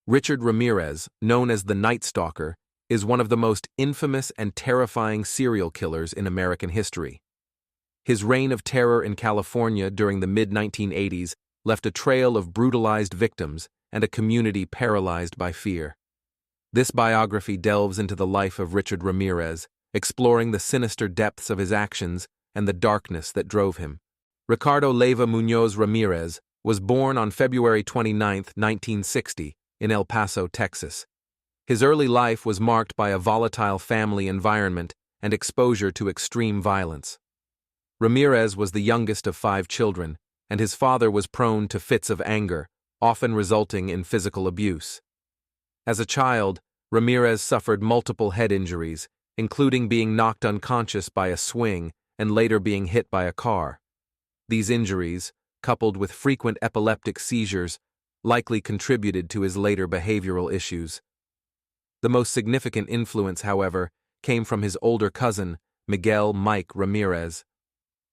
Richard Ramirez, known as the Night Stalker, is one of the most infamous and terrifying serial killers in American history. His reign of terror in California during the mid-1980s left a trail of brutalized victims and a community paralyzed by fear. This biography delves into the life of Richard Ramirez, exploring the sinister depths of his actions and the darkness that drove him. Ricardo Leyva Muñoz Ramirez was born on February 29, 1960, in El Paso, Texas. His early life was marked by a volatile family environment and exposure to extreme violence. Ramirez was the youngest of 5 children, and his father was prone to fits of anger, often resulting in physical abuse. As a child, Ramirez suffered multiple head injuries, including being knocked unconscious by a swing and later being hit by a car. These injuries, coupled with frequent epileptic seizures, likely contributed to his later behavioral issues. The most significant influence, however, came from his older cousin, Miguel Mike Ramirez.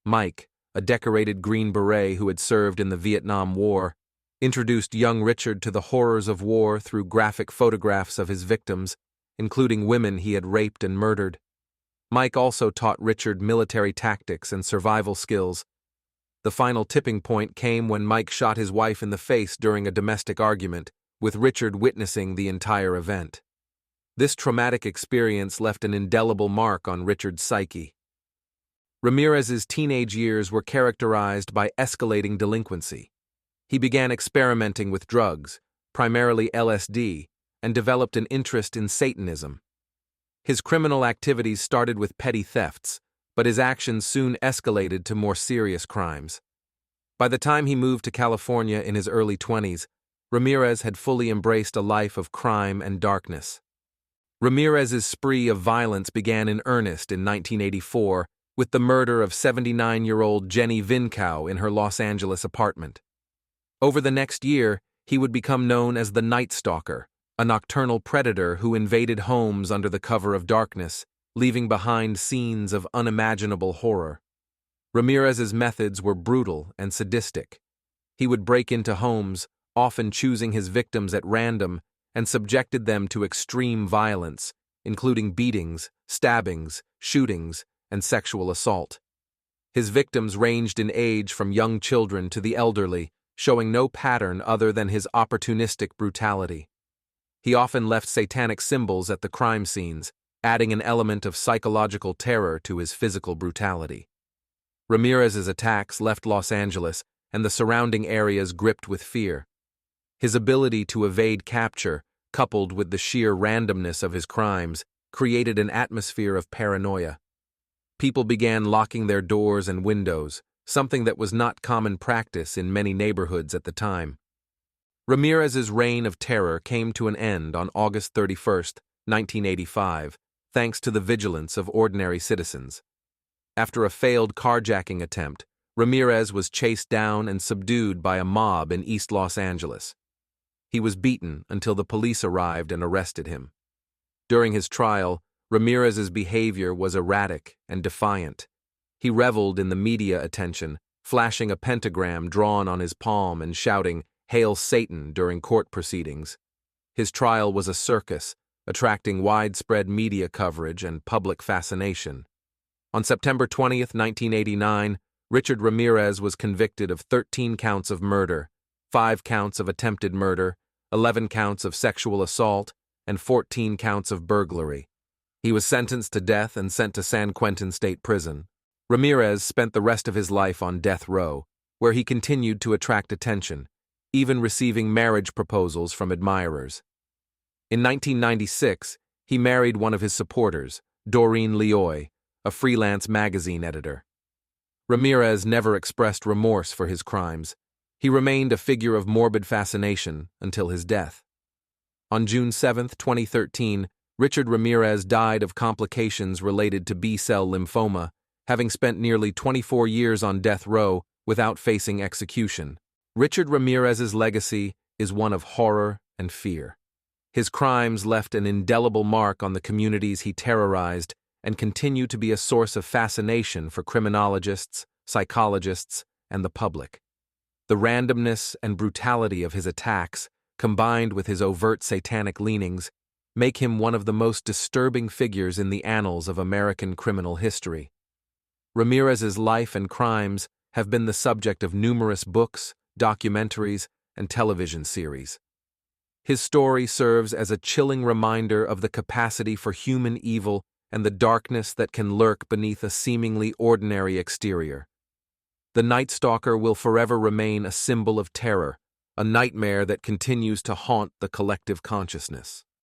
Mike, a decorated Green Beret who had served in the Vietnam War, introduced young Richard to the horrors of war through graphic photographs of his victims, including women he had raped and murdered. Mike also taught Richard military tactics and survival skills. The final tipping point came when Mike shot his wife in the face during a domestic argument, with Richard witnessing the entire event. This traumatic experience left an indelible mark on Richard's psyche. Ramirez's teenage years were characterized by escalating delinquency. He began experimenting with drugs, primarily LSD, and developed an interest in Satanism. His criminal activities started with petty thefts, but his actions soon escalated to more serious crimes. By the time he moved to California in his early 20s, Ramirez had fully embraced a life of crime and darkness. Ramirez's spree of violence began in earnest in 1984 with the murder of 79-year-old Jenny Vincow in her Los Angeles apartment. Over the next year, he would become known as the Night Stalker, a nocturnal predator who invaded homes under the cover of darkness, leaving behind scenes of unimaginable horror. Ramirez's methods were brutal and sadistic. He would break into homes, often choosing his victims at random, and subjected them to extreme violence, including beatings, stabbings, shootings, and sexual assault. His victims ranged in age from young children to the elderly, showing no pattern other than his opportunistic brutality. He often left satanic symbols at the crime scenes, adding an element of psychological terror to his physical brutality. Ramirez's attacks left Los Angeles and the surrounding areas gripped with fear. His ability to evade capture, coupled with the sheer randomness of his crimes, created an atmosphere of paranoia. People began locking their doors and windows, something that was not common practice in many neighborhoods at the time. Ramirez's reign of terror came to an end on August 31, 1985, thanks to the vigilance of ordinary citizens. After a failed carjacking attempt, Ramirez was chased down and subdued by a mob in East Los Angeles. He was beaten until the police arrived and arrested him. During his trial, Ramirez's behavior was erratic and defiant. He reveled in the media attention, flashing a pentagram drawn on his palm and shouting, "Hail Satan," during court proceedings. His trial was a circus, attracting widespread media coverage and public fascination. On September 20, 1989, Richard Ramirez was convicted of 13 counts of murder, 5 counts of attempted murder, 11 counts of sexual assault, and 14 counts of burglary. He was sentenced to death and sent to San Quentin State Prison. Ramirez spent the rest of his life on death row, where he continued to attract attention, even receiving marriage proposals from admirers. In 1996, he married one of his supporters, Doreen Leoy, a freelance magazine editor. Ramirez never expressed remorse for his crimes. He remained a figure of morbid fascination until his death. On June 7, 2013, Richard Ramirez died of complications related to B-cell lymphoma, having spent nearly 24 years on death row without facing execution. Richard Ramirez's legacy is one of horror and fear. His crimes left an indelible mark on the communities he terrorized and continue to be a source of fascination for criminologists, psychologists, and the public. The randomness and brutality of his attacks, combined with his overt satanic leanings, make him one of the most disturbing figures in the annals of American criminal history. Ramirez's life and crimes have been the subject of numerous books, documentaries, and television series. His story serves as a chilling reminder of the capacity for human evil and the darkness that can lurk beneath a seemingly ordinary exterior. The Night Stalker will forever remain a symbol of terror, a nightmare that continues to haunt the collective consciousness.